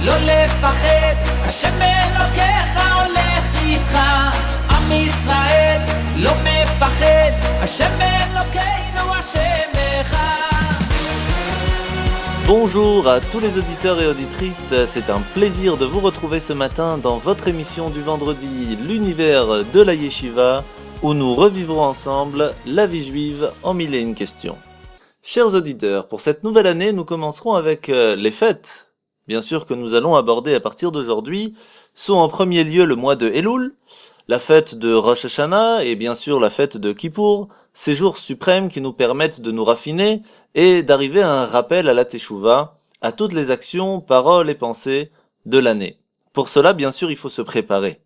לא לפחד, השם אלוקיך הולך איתך. עם ישראל לא מפחד, השם אלוקינו השם אחד. Bonjour à tous les auditeurs et auditrices, c'est un plaisir de vous retrouver ce matin dans votre émission du vendredi, l'univers de la Yeshiva, où nous revivrons ensemble la vie juive en 1001 questions. Chers auditeurs, pour cette nouvelle année, nous commencerons avec les fêtes. Bien sûr que nous allons aborder à partir d'aujourd'hui sont en premier lieu le mois de Elul, la fête de Rosh Hashanah et bien sûr la fête de Kippour, ces jours suprêmes qui nous permettent de nous raffiner et d'arriver à un rappel à la Teshuvah, à toutes les actions, paroles et pensées de l'année. Pour cela, bien sûr, il faut se préparer.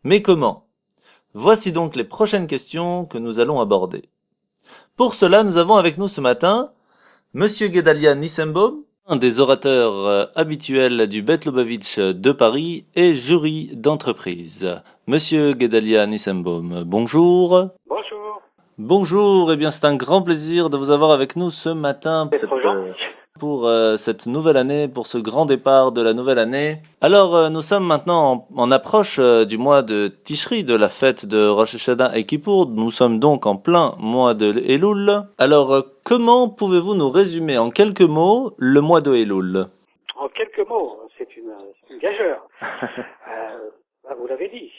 Mais comment ? Voici donc les prochaines questions que nous allons aborder. Pour cela, nous avons avec nous ce matin Monsieur Gedalia Nissenbaum, un des orateurs habituels du Bet Lubavitch de Paris et jury d'entreprise. Monsieur Gedalia Nissenbaum, bonjour. Bonjour. Bonjour, eh bien c'est un grand plaisir de vous avoir avec nous ce matin pour cette nouvelle année, pour ce grand départ de la nouvelle année. Alors nous sommes maintenant en approche du mois de Tishri, de la fête de Rosh Hashanah et Kippour. Nous sommes donc en plein mois de Elul. Alors comment pouvez-vous nous résumer en quelques mots le mois de Elul ? En quelques mots, c'est une gageure. Vous l'avez dit,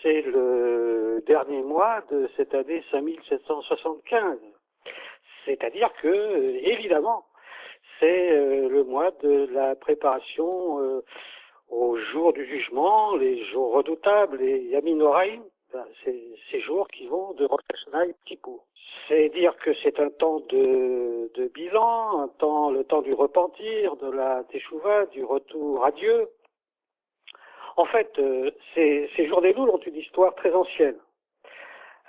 c'est le dernier mois de cette année 5775. C'est-à-dire que, évidemment, c'est le mois de la préparation au jour du jugement, les jours redoutables, les Yamin Noraim, ces jours qui vont de Rosh Hashanah et Kippour. C'est dire que c'est un temps de bilan, le temps du repentir, de la Teshuvah, du retour à Dieu. En fait, ces jours d'Elul ont une histoire très ancienne.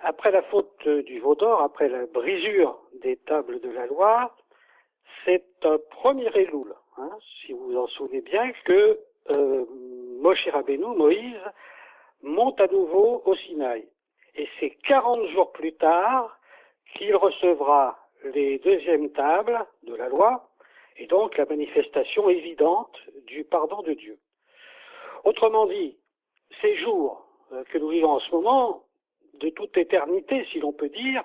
Après la faute du veau d'or, après la brisure des tables de la loi, c'est un premier Elul, si vous vous en souvenez bien, que Moshe Rabbeinu, Moïse, monte à nouveau au Sinaï. Et c'est 40 jours plus tard qu'il recevra les deuxièmes tables de la loi, et donc la manifestation évidente du pardon de Dieu. Autrement dit, ces jours que nous vivons en ce moment, de toute éternité, si l'on peut dire,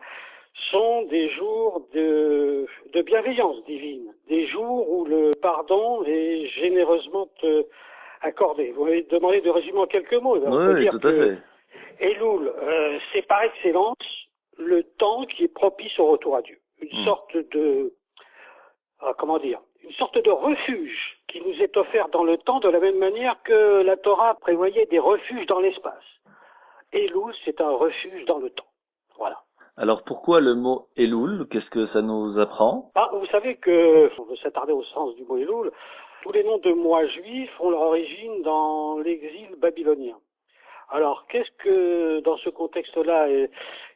sont des jours de bienveillance divine, des jours où le pardon est généreusement accordé. Vous m'avez demandé de résumer en quelques mots. Oui, tout à fait. Elul, c'est par excellence le temps qui est propice au retour à Dieu. Une sorte de, une sorte de refuge qui nous est offert dans le temps de la même manière que la Torah prévoyait des refuges dans l'espace. Elul, c'est un refuge dans le temps. Voilà. Alors pourquoi le mot Elul ? Qu'est-ce que ça nous apprend ? Vous savez que, on veut s'attarder au sens du mot Elul, tous les noms de mois juifs ont leur origine dans l'exil babylonien. Alors, qu'est-ce que, dans ce contexte-là,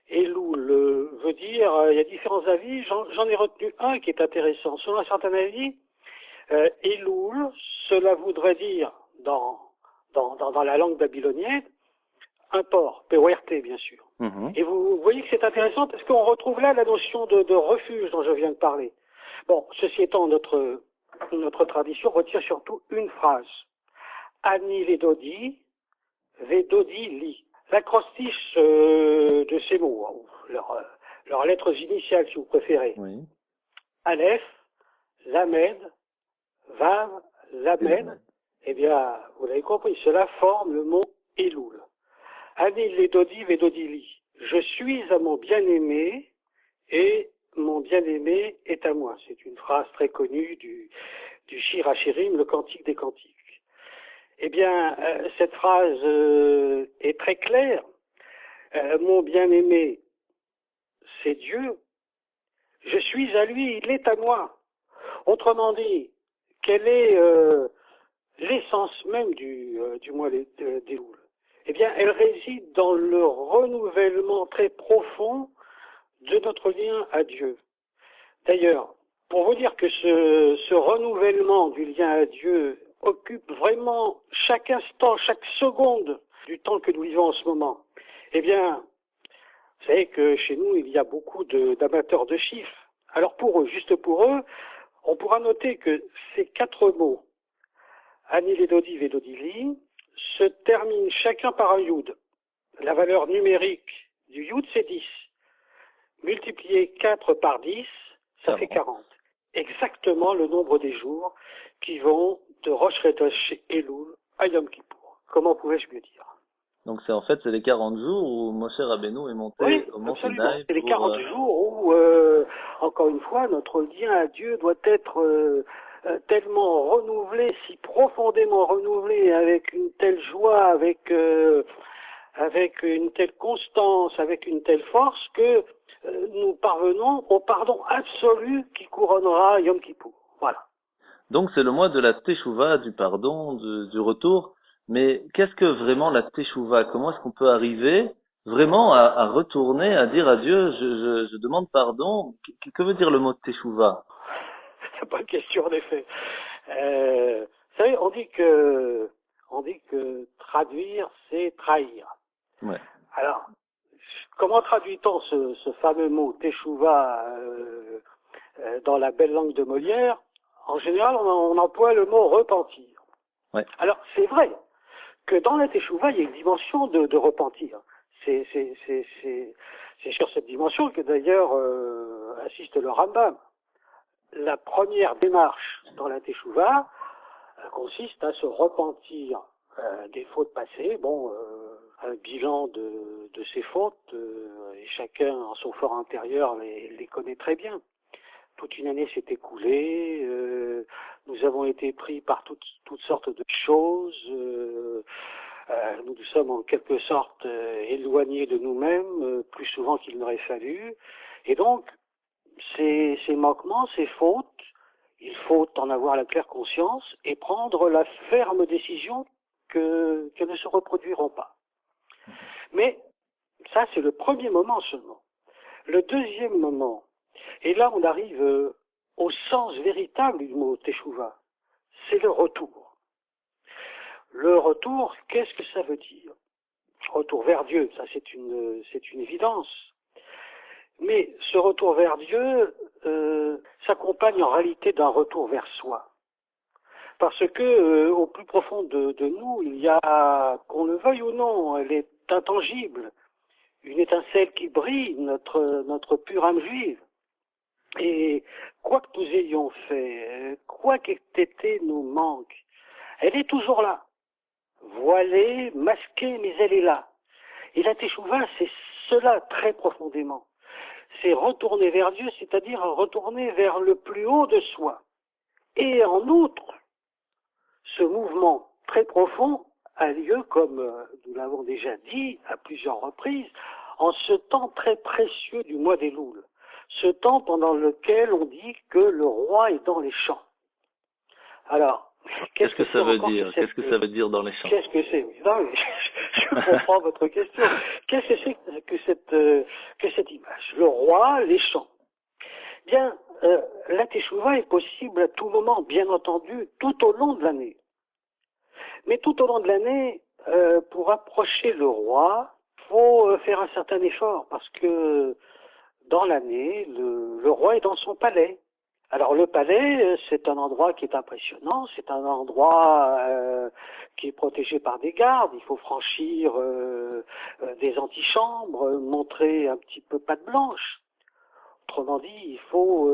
Elul veut dire ? Il y a différents avis, j'en ai retenu un qui est intéressant. Selon un certain avis, Elul, cela voudrait dire, dans la langue babylonienne, un port, PORT bien sûr. Et vous voyez que c'est intéressant parce qu'on retrouve là la notion de refuge dont je viens de parler. Bon, ceci étant, notre tradition retient surtout une phrase. Ani Vedodi, Vedodi li. L'acrostiche de ces mots, leurs lettres initiales si vous préférez. Oui. Aleph, Lamed, Vav, Lamed. Eh bien, vous l'avez compris, cela forme le mot Elul. Ani Vedodi, Vedodi li. Je suis à mon bien-aimé et mon bien-aimé est à moi. C'est une phrase très connue du Shir HaShirim, le cantique des cantiques. Eh bien, cette phrase est très claire. Mon bien-aimé, c'est Dieu. Je suis à lui, il est à moi. Autrement dit, quelle est l'essence même du mois d'Elul ? Eh bien, elle réside dans le renouvellement très profond de notre lien à Dieu. D'ailleurs, pour vous dire que ce renouvellement du lien à Dieu occupe vraiment chaque instant, chaque seconde du temps que nous vivons en ce moment, eh bien, vous savez que chez nous, il y a beaucoup d'amateurs de chiffres. Alors pour eux, juste pour eux, on pourra noter que ces 4 mots, Anil Dodiv et Dodili, se terminent chacun par un yud. La valeur numérique du yud, c'est 10. Multiplier 4 par 10, ça fait 40. Exactement le nombre des jours qui vont de Rosh Chodesh Elul à Yom Kippour. Comment pouvais-je mieux dire? Donc c'est les 40 jours où Moshe Rabbeinu est monté Oui, au Mont absolument. Sinaï. C'est les pour, 40 jours où, encore une fois, notre lien à Dieu doit être tellement renouvelé, si profondément renouvelé, avec une telle joie, avec une telle constance, avec une telle force que nous parvenons au pardon absolu qui couronnera Yom Kippour. Voilà. Donc c'est le mois de la Teshuvah, du pardon, du retour. Mais qu'est-ce que vraiment la Teshuvah? Comment est-ce qu'on peut arriver vraiment à retourner, à dire à Dieu, je demande pardon? Que veut dire le mot Teshuvah? C'est pas une question en effet. Vous savez, on dit que traduire, c'est trahir. Ouais. Alors, comment traduit-on ce fameux mot Teshuvah dans la belle langue de Molière? En général, on emploie le mot repentir. Ouais. Alors, c'est vrai que dans la Teshuvah, il y a une dimension de repentir. C'est sur cette dimension que d'ailleurs insiste le Rambam. La première démarche dans la Teshuvah consiste à se repentir des fautes passées. Bon, un bilan de ces fautes, et chacun en son fort intérieur les connaît très bien. Toute une année s'est écoulée, nous avons été pris par toutes sortes de choses, nous nous sommes en quelque sorte éloignés de nous-mêmes, plus souvent qu'il n'aurait fallu, et donc ces manquements, ces fautes, il faut en avoir la claire conscience et prendre la ferme décision qu'elles ne se reproduiront pas. Mais ça, c'est le premier moment seulement. Le deuxième moment, et là on arrive au sens véritable du mot Teshuvah, c'est le retour. Le retour, qu'est-ce que ça veut dire? Retour vers Dieu, ça c'est une évidence. Mais ce retour vers Dieu s'accompagne en réalité d'un retour vers soi. Parce que au plus profond de nous, il y a, qu'on le veuille ou non, elle est intangible, une étincelle qui brille, notre pure âme juive. Et quoi que nous ayons fait, quoi qu'aient été nos manques, elle est toujours là. Voilée, masquée, mais elle est là. Et la Teshuvah, c'est cela très profondément. C'est retourner vers Dieu, c'est-à-dire retourner vers le plus haut de soi. Et en outre, ce mouvement très profond a lieu, comme nous l'avons déjà dit à plusieurs reprises, en ce temps très précieux du mois d'Elul. Ce temps pendant lequel on dit que le roi est dans les champs. Alors, qu'est-ce que ça veut dire? Qu'est-ce que ça veut dire dans les champs? Qu'est-ce que c'est? Non, mais je comprends votre question. Qu'est-ce que c'est que cette image? Le roi, les champs. Bien, la Teshuvah est possible à tout moment, bien entendu, tout au long de l'année. Mais tout au long de l'année, pour approcher le roi, il faut faire un certain effort, parce que dans l'année, le roi est dans son palais. Alors le palais, c'est un endroit qui est impressionnant, c'est un endroit qui est protégé par des gardes, il faut franchir des antichambres, montrer un petit peu patte blanche. Autrement dit, il faut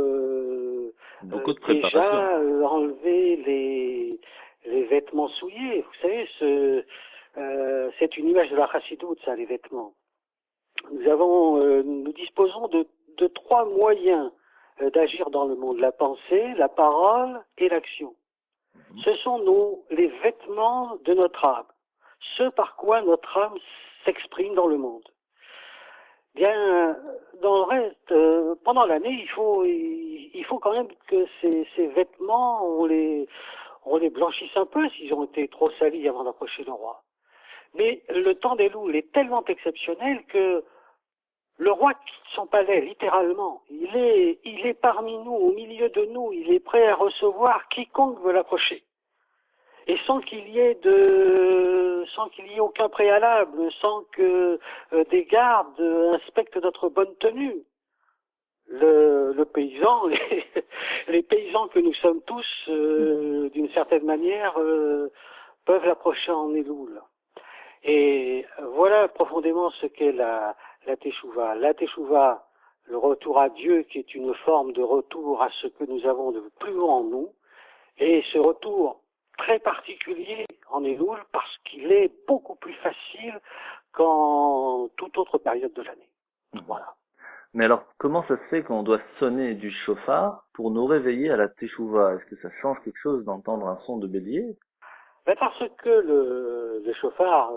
beaucoup de déjà enlever les vêtements souillés. Vous savez, c'est une image de la chassidoute, ça, les vêtements. Nous disposons de trois moyens d'agir dans le monde: la pensée, la parole et l'action. Ce sont les vêtements de notre âme, ce par quoi notre âme s'exprime dans le monde. Bien, dans le reste, pendant l'année, il faut quand même que ces vêtements, on les blanchisse un peu s'ils ont été trop salis avant d'approcher le roi. Mais le temps d'Elul est tellement exceptionnel que le roi quitte son palais, littéralement. Il est parmi nous, au milieu de nous, il est prêt à recevoir quiconque veut l'approcher. Et sans qu'il y ait aucun préalable, sans que des gardes inspectent notre bonne tenue. le paysan, les paysans que nous sommes tous, d'une certaine manière, peuvent l'approcher en Elul. Et voilà profondément ce qu'est la Teshuvah. La Teshuvah, le retour à Dieu, qui est une forme de retour à ce que nous avons de plus haut en nous, et ce retour très particulier en Elul parce qu'il est beaucoup plus facile qu'en toute autre période de l'année. Voilà. Mais alors, comment ça se fait qu'on doit sonner du chauffard pour nous réveiller à la Teshuvah? Est-ce que ça change quelque chose d'entendre un son de bélier? Parce que le chauffard,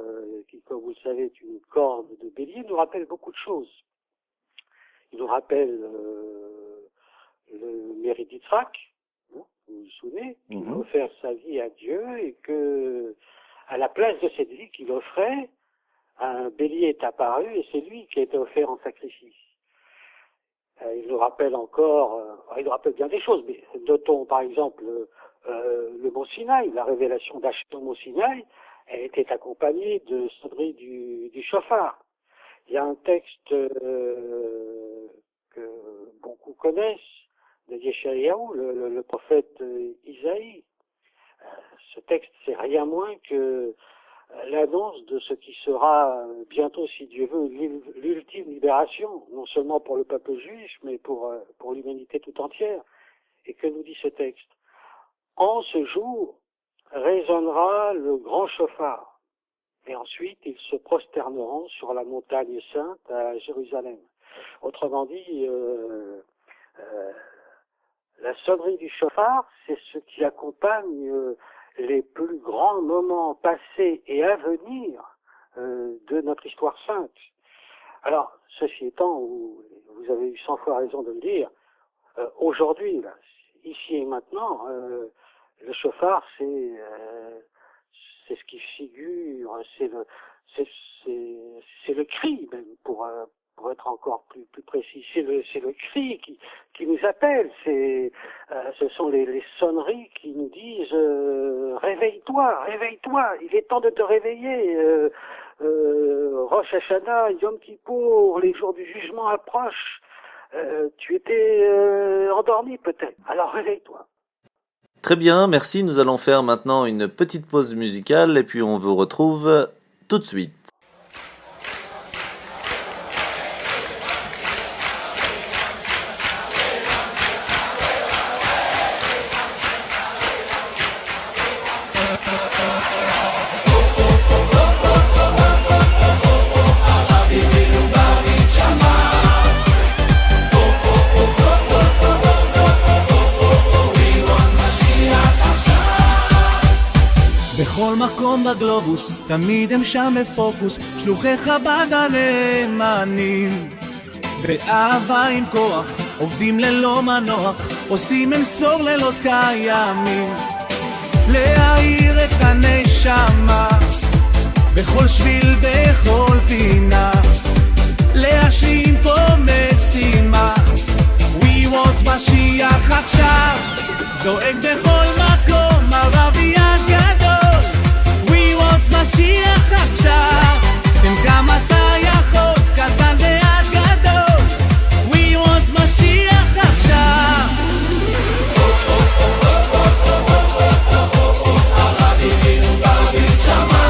qui comme vous le savez est une corde de bélier, nous rappelle beaucoup de choses. Il nous rappelle le mérite d'Yitzhak, vous vous souvenez, qui a offert sa vie à Dieu et que, à la place de cette vie qu'il offrait, un bélier est apparu et c'est lui qui a été offert en sacrifice. Il nous rappelle encore, il nous rappelle bien des choses, mais notons par exemple le Mont Sinaï, la révélation d'Hachem au Mont Sinaï, elle était accompagnée de sonnerie du chauffard. Il y a un texte que beaucoup connaissent, de Yeshayahu, le prophète Isaïe. Ce texte, c'est rien moins que l'annonce de ce qui sera bientôt, si Dieu veut, l'ultime libération, non seulement pour le peuple juif, mais pour l'humanité tout entière. Et que nous dit ce texte? En ce jour résonnera le grand chauffard, et ensuite ils se prosterneront sur la montagne sainte à Jérusalem. Autrement dit, la sonnerie du chauffard, c'est ce qui accompagne les plus grands moments passés et à venir de notre histoire sainte. Alors, ceci étant, vous avez eu 100 fois raison de le dire, aujourd'hui, là, ici et maintenant, le chauffard, c'est ce qui figure, c'est le cri même, pour être encore plus précis, c'est le cri qui nous appelle, ce sont les sonneries qui nous disent réveille-toi, il est temps de te réveiller, Rosh Hashanah, Yom Kippour, les jours du jugement approchent, tu étais endormi peut-être, alors réveille-toi. Très bien, merci, nous allons faire maintenant une petite pause musicale et puis on vous retrouve tout de suite. בכל מקום בגלובוס, תמיד הם שם בפוקוס, שלוחי חב"ד הנאמנים. באהבה עם כוח, עובדים ללא מנוח, עושים אין ספור לילות קיימים. להאיר את הנשמה, בכל שביל, בכל פינה, להשלים פה משימה. We want משיח עכשיו, זועק בכל מקום, ערבי הגדול. משיח עכשיו, כן גם אתה יכול, קטן ועד גדול. We want משיח עכשיו. הרבי מלובביץ' שמע.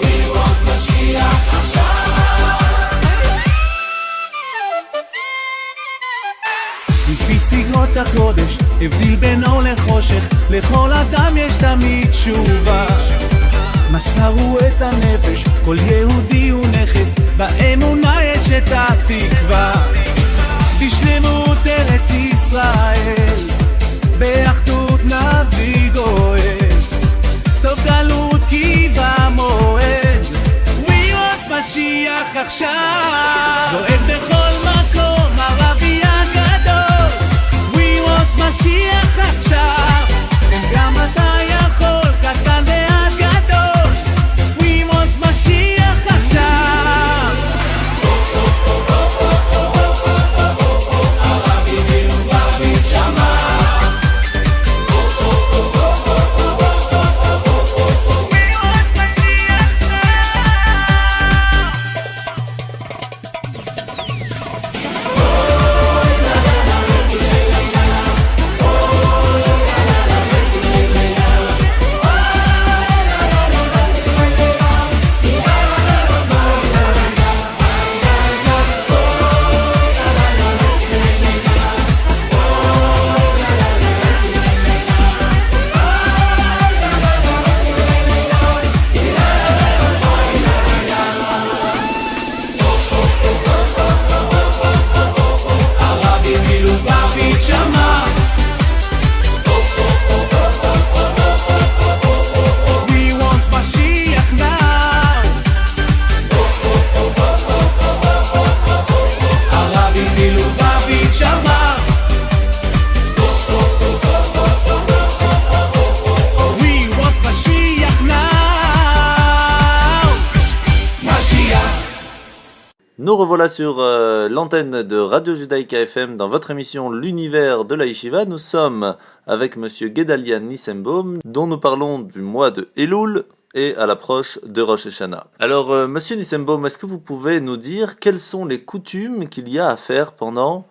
We want משיח עכשיו. לפי צגרות הקודש הבדיל בינו לחושך, לכל אדם יש תמיד תשובה. מסרו את הנפש, כל יהודי הוא נכס, באמונה יש את התקווה. בשלמות ארץ ישראל, באחדות נביא גואל, סוף גלות כי במועד. We want משיח עכשיו, זועק בכל מקום, הרבי הגדול. משיח עכשיו, גם אתה יכול, קטן ועד גדול. We want משיח עכשיו. הרבי מלובביץ' שמע. We want משיח עכשיו. revoilà sur l'antenne de Radio Judaïka FM dans votre émission L'univers de la Yeshiva. Nous sommes avec monsieur Gedalian Nissenbaum, dont nous parlons du mois de Elul et à l'approche de Rosh Hashanah. Alors, monsieur Nissenbaum, est-ce que vous pouvez nous dire quelles sont les coutumes qu'il y a à faire pendant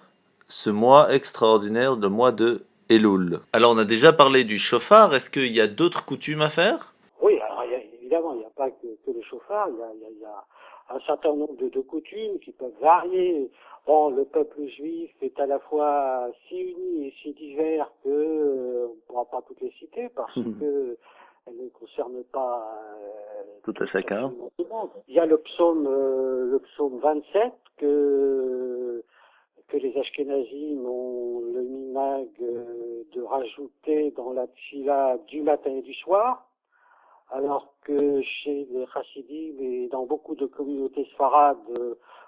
ce mois extraordinaire, le mois de Elul? Alors, on a déjà parlé du chauffard. Est-ce qu'il y a d'autres coutumes à faire? Oui, alors évidemment, il n'y a pas que le chauffard, il y a un certain nombre de coutumes qui peuvent varier. Bon, le peuple juif est à la fois si uni et si divers que on ne pourra pas toutes les citer parce que elles ne concernent pas tout à chacun. Tout le monde. Il y a le psaume 27 que les Ashkénazim ont le minhag de rajouter dans la tfila du matin et du soir, alors que chez les Chassidim et dans beaucoup de communautés sfarades,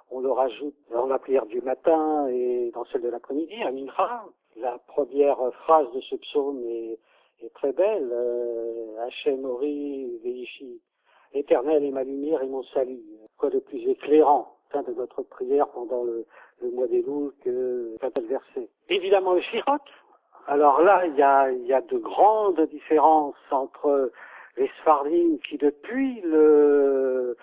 on le rajoute dans la prière du matin et dans celle de l'après-midi, à Mincha. La première phrase de ce psaume est très belle, Hachem Ori Veishi, l'Éternel est ma lumière et mon salut. Quoi de plus éclairant de notre prière pendant le mois d'Elul qu'un tel verset. Évidemment le Shirot. Alors là, il y a de grandes différences entre les Sfardim qui depuis le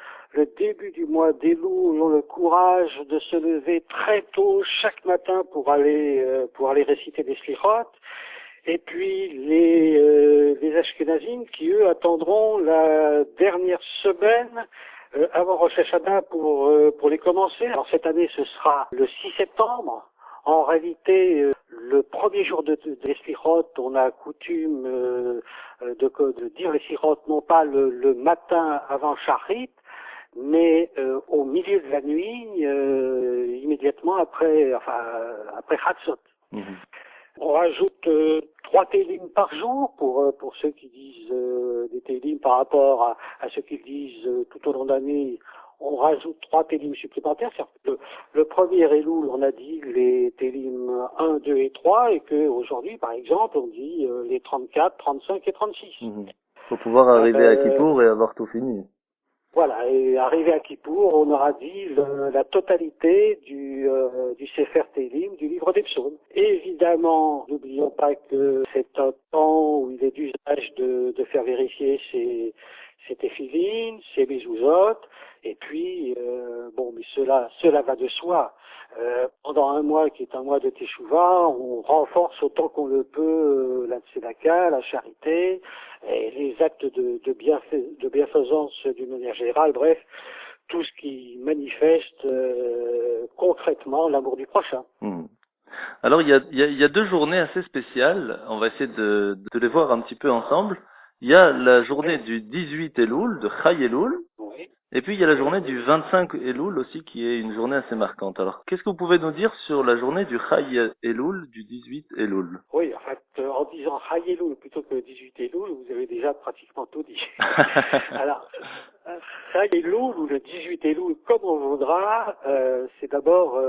début du mois d'Elul ont le courage de se lever très tôt chaque matin pour aller réciter des Shirot. Et puis les Ashkenazim qui eux attendront la dernière semaine avant Rosh Hashanah pour les commencer. Alors cette année ce sera le 6 septembre. En réalité, le premier jour de Slichot, on a coutume de dire les Slichot non pas le matin avant Shacharit, mais au milieu de la nuit, immédiatement après Chatzot. On rajoute 3 télim par jour pour ceux qui disent des télim par rapport à ceux qui disent tout au long de l'année. On rajoute 3 télim supplémentaires. C'est-à-dire que le premier Elul, on a dit les télim 1, 2 et 3 et qu'aujourd'hui, par exemple, on dit les 34, 35 et 36. Pour pouvoir arriver à Kippour et avoir tout fini. Voilà, et arrivé à Kippour, on aura dit la totalité du Sefer Télim, du livre des psaumes. Et évidemment, n'oublions pas que c'est un temps où il est d'usage de faire vérifier ses téphilines, ses mezuzot, et puis, mais cela va de soi. Pendant un mois qui est un mois de Teshuvah, on renforce autant qu'on le peut la tzedaka, la charité, et les actes de bienfaisance d'une manière générale, bref, tout ce qui manifeste concrètement l'amour du prochain. Alors il y a 2 journées assez spéciales, on va essayer de les voir un petit peu ensemble. Il y a la journée du 18 Elul, de Chai Elul. Oui. Et puis il y a la journée du 25 Elul aussi qui est une journée assez marquante. Alors qu'est-ce que vous pouvez nous dire sur la journée du Chai Elul, du 18 Elul? Oui, en fait, en disant Chai Elul plutôt que 18 Elul, vous avez déjà pratiquement tout dit. Alors, Chai Elul ou le 18 Elul, comme on voudra, c'est d'abord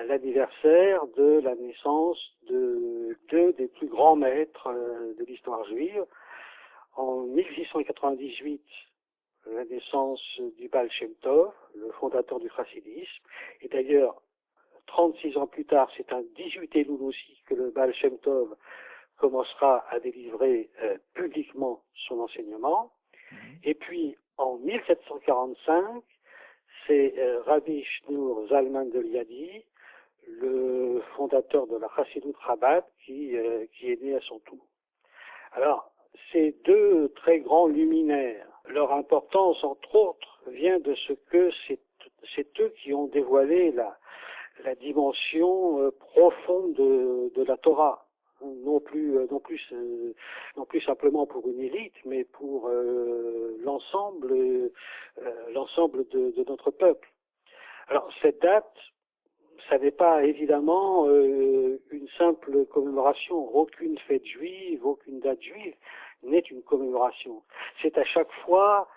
l'anniversaire de la naissance de 2 des plus grands maîtres de l'histoire juive. En 1698, la naissance du Baal Shem Tov, le fondateur du chassidisme. Et d'ailleurs, 36 ans plus tard, c'est un 18 Elul aussi que le Baal Shem Tov commencera à délivrer publiquement son enseignement. Et puis, en 1745, c'est Rabbi Shneur Zalman de Liadi, le fondateur de la Chassidut Chabad, qui est né à son tour. Alors, ces 2 très grands luminaires, leur importance, entre autres, vient de ce que c'est eux qui ont dévoilé la dimension profonde de la Torah. Non plus simplement pour une élite, mais pour l'ensemble de notre peuple. Alors cette date, ça n'est pas évidemment une simple commémoration. Aucune fête juive, aucune date juive n'est une commémoration. C'est à chaque fois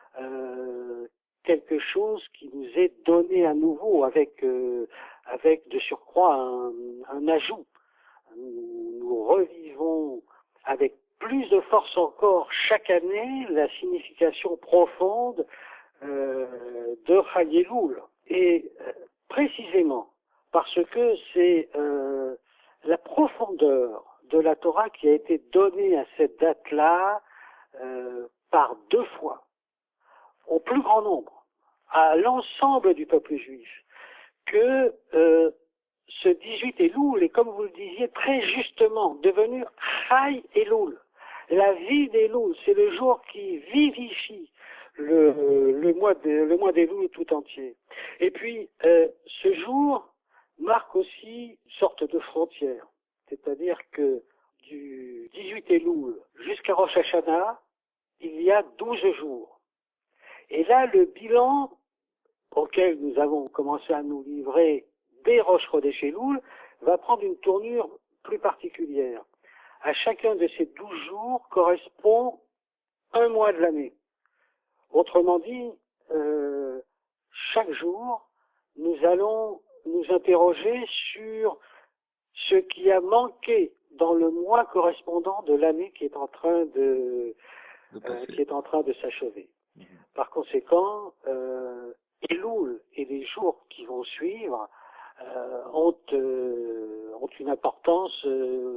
quelque chose qui nous est donné à nouveau avec de surcroît un ajout. Nous revivons avec plus de force encore chaque année la signification profonde de Chai Elul. Et précisément parce que c'est la profondeur de la Torah qui a été donnée à cette date-là par 2 fois, au plus grand nombre, à l'ensemble du peuple juif, que ce 18 Elul est, comme vous le disiez très justement, devenu Chai Elul. La vie d'Elul, c'est le jour qui vivifie le mois d'Elul tout entier. Et puis, ce jour marque aussi une sorte de frontière. C'est-à-dire que du 18 Elul jusqu'à Rosh Hashanah, il y a 12 jours. Et là, le bilan auquel nous avons commencé à nous livrer dès Rosh Chodesh Elul va prendre une tournure plus particulière. À chacun de ces 12 jours correspond un mois de l'année. Autrement dit, chaque jour, nous allons nous interroger sur ce qui a manqué dans le mois correspondant de l'année qui est en train de s'achever. Par conséquent, Elul et les jours qui vont suivre ont une importance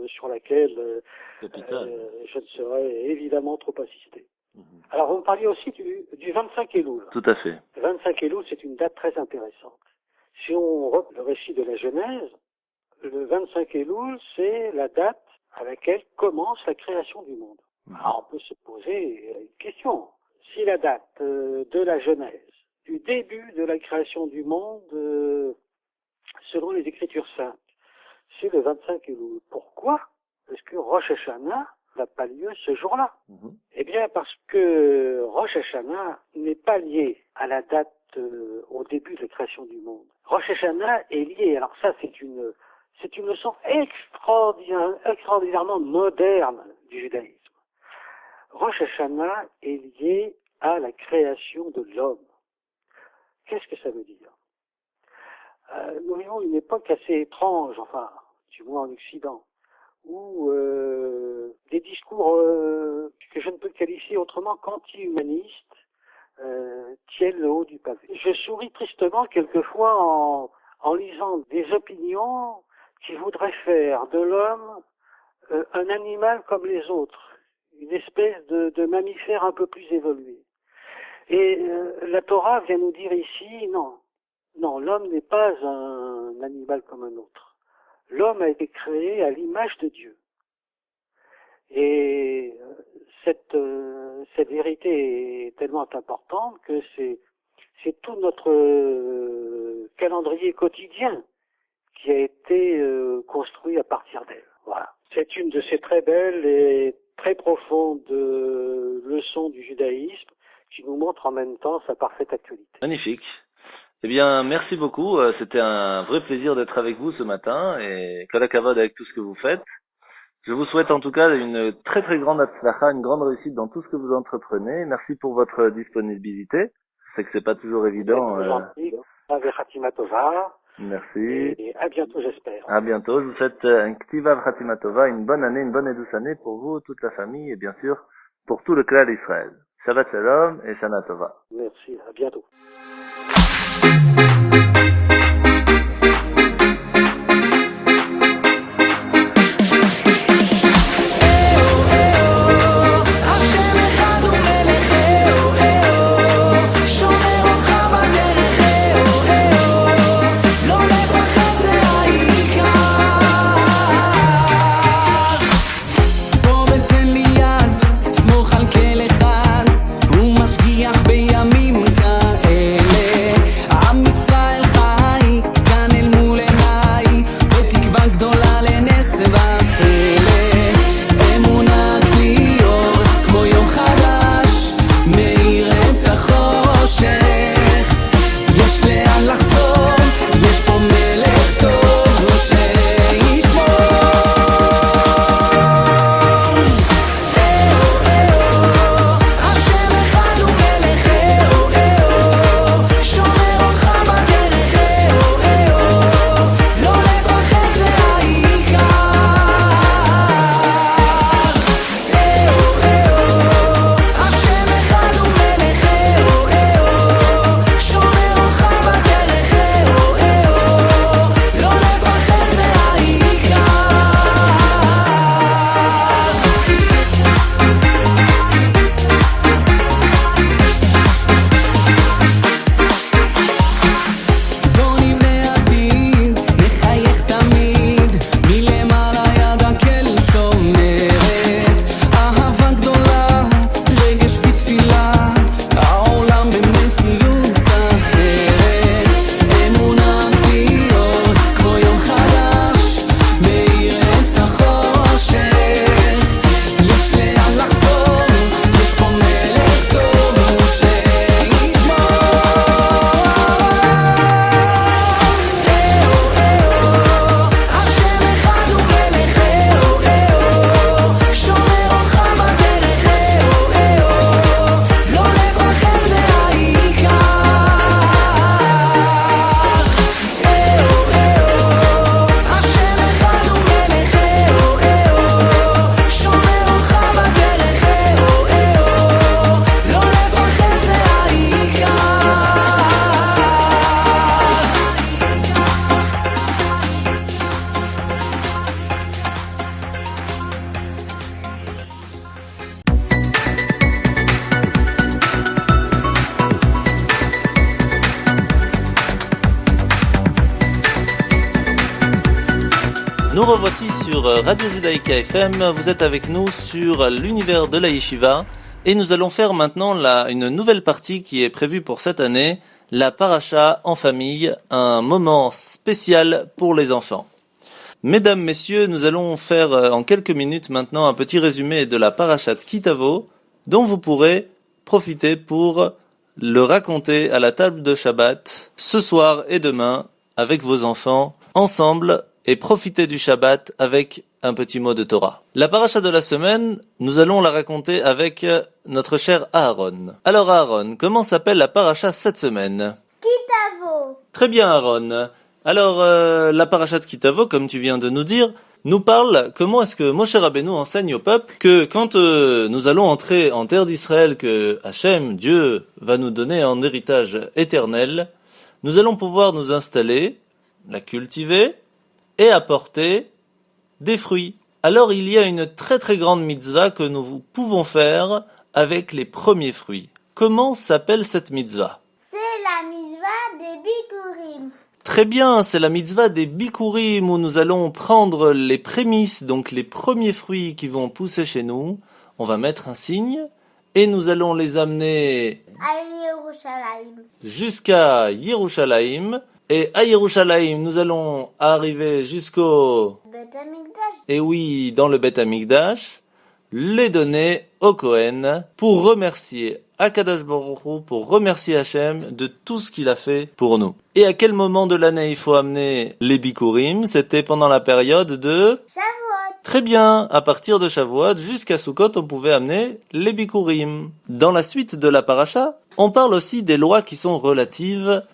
sur laquelle je ne saurais évidemment trop insister. Alors, vous me parliez aussi du 25 Elul. Tout à fait. Le 25 Elul, c'est une date très intéressante. Si on reprend le récit de la Genèse, le 25 Elul, c'est la date à laquelle commence la création du monde. Alors, on peut se poser une question. Si la date de la Genèse, du début de la création du monde, selon les Écritures saintes, c'est le 25 Elul, pourquoi est-ce que Rosh Hashanah n'a pas lieu ce jour-là? Eh bien, parce que Rosh Hashanah n'est pas lié à la date au début de la création du monde. Rosh Hashanah est lié, alors ça c'est une leçon extraordinairement moderne du judaïsme. Rosh Hashanah est lié à la création de l'homme. Qu'est-ce que ça veut dire? Nous vivons une époque assez étrange, enfin, du moins en Occident, où des discours que je ne peux qualifier autrement qu'anti-humanistes tiennent le haut du pavé. Je souris tristement quelquefois en lisant des opinions qui voudraient faire de l'homme un animal comme les autres, une espèce de mammifère un peu plus évolué. Et la Torah vient nous dire ici, non, l'homme n'est pas un animal comme un autre. L'homme a été créé à l'image de Dieu. Et cette vérité est tellement importante que c'est tout notre calendrier quotidien qui a été construit à partir d'elle. Voilà. C'est une de ces très belles et très profondes leçons du judaïsme qui nous montre en même temps sa parfaite actualité. Magnifique. Eh bien, merci beaucoup. C'était un vrai plaisir d'être avec vous ce matin et kol hakavod avec tout ce que vous faites. Je vous souhaite en tout cas une très très grande hatzlacha, une grande réussite dans tout ce que vous entreprenez. Merci pour votre disponibilité. Je sais que c'est pas toujours évident. Chatima tova. Merci. Et à bientôt, j'espère. À bientôt. Je vous souhaite un ktiva chatima tova, une bonne année, une bonne et douce année pour vous, toute la famille et bien sûr pour tout le Klal Israël. Shabbat Shalom et Shana Tova. Merci. À bientôt. בימים כאלה עם ישראל Nous revoici sur Radio Judaïka FM, vous êtes avec nous sur l'univers de la Yeshiva et nous allons faire maintenant une nouvelle partie qui est prévue pour cette année, la paracha en famille, un moment spécial pour les enfants. Mesdames, messieurs, nous allons faire en quelques minutes maintenant un petit résumé de la parachat Kitavo dont vous pourrez profiter pour le raconter à la table de Shabbat ce soir et demain avec vos enfants ensemble et profiter du Shabbat avec un petit mot de Torah. La paracha de la semaine, nous allons la raconter avec notre cher Aaron. Alors Aaron, comment s'appelle la paracha cette semaine? Kitavo. Très bien Aaron. Alors la paracha de Kitavo, comme tu viens de nous dire, nous parle comment est-ce que Moshe Rabbeinu enseigne au peuple que quand nous allons entrer en terre d'Israël que Hachem, Dieu, va nous donner en héritage éternel, nous allons pouvoir nous installer, la cultiver et apporter des fruits. Alors il y a une très très grande mitzvah que nous pouvons faire avec les premiers fruits. Comment s'appelle cette mitzvah? C'est la mitzvah des Bikurim. Très bien, c'est la mitzvah des Bikurim où nous allons prendre les prémices, donc les premiers fruits qui vont pousser chez nous. On va mettre un signe et nous allons les amener À Yerushalayim. jusqu'à Yerushalayim. Et à Yerushalayim, nous allons arriver jusqu'au... Bet Amikdash. Et oui, dans le Beth Amikdash, les donner au Kohen pour remercier Akadosh Baruch Hu, pour remercier Hachem de tout ce qu'il a fait pour nous. Et à quel moment de l'année il faut amener les Bikurim? C'était pendant la période de... Shavuot. Très bien, à partir de Shavuot jusqu'à Sukkot, on pouvait amener les Bikurim. Dans la suite de la paracha, on parle aussi des lois qui sont relatives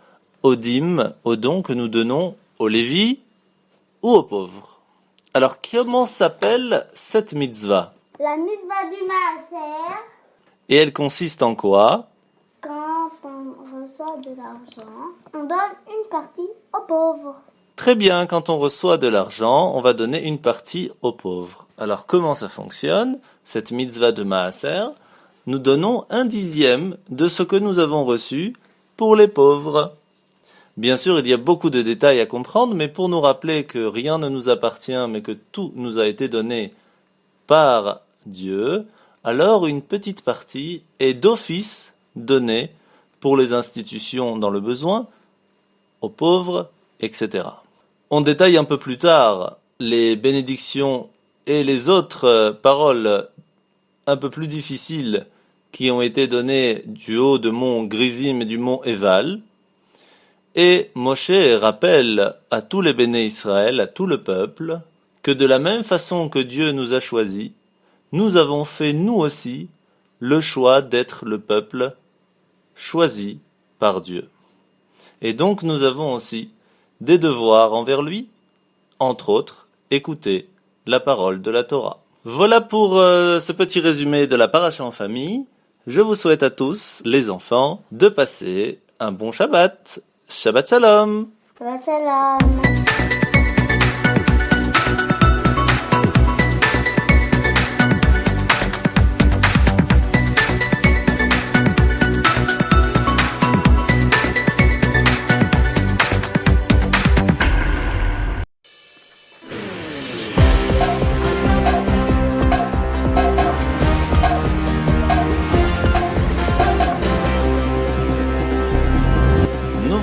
aux dîmes, aux dons que nous donnons aux Lévis ou aux pauvres. Alors, comment s'appelle cette mitzvah? La mitzvah du Maaser. Et elle consiste en quoi? Quand on reçoit de l'argent, on donne une partie aux pauvres. Très bien, quand on reçoit de l'argent, on va donner une partie aux pauvres. Alors, comment ça fonctionne? Cette mitzvah de Maaser, nous donnons 1/10 de ce que nous avons reçu pour les pauvres. Bien sûr, il y a beaucoup de détails à comprendre, mais pour nous rappeler que rien ne nous appartient, mais que tout nous a été donné par Dieu, alors une petite partie est d'office donnée pour les institutions dans le besoin, aux pauvres, etc. On détaille un peu plus tard les bénédictions et les autres paroles un peu plus difficiles qui ont été données du haut de mont Grizim et du mont Eval. Et Moshe rappelle à tous les béné Israël, à tout le peuple, que de la même façon que Dieu nous a choisis, nous avons fait nous aussi le choix d'être le peuple choisi par Dieu. Et donc nous avons aussi des devoirs envers lui, entre autres, écouter la parole de la Torah. Voilà pour ce petit résumé de la paracha en famille. Je vous souhaite à tous, les enfants, de passer un bon Shabbat. Shabbat Shalom. Shabbat Shalom.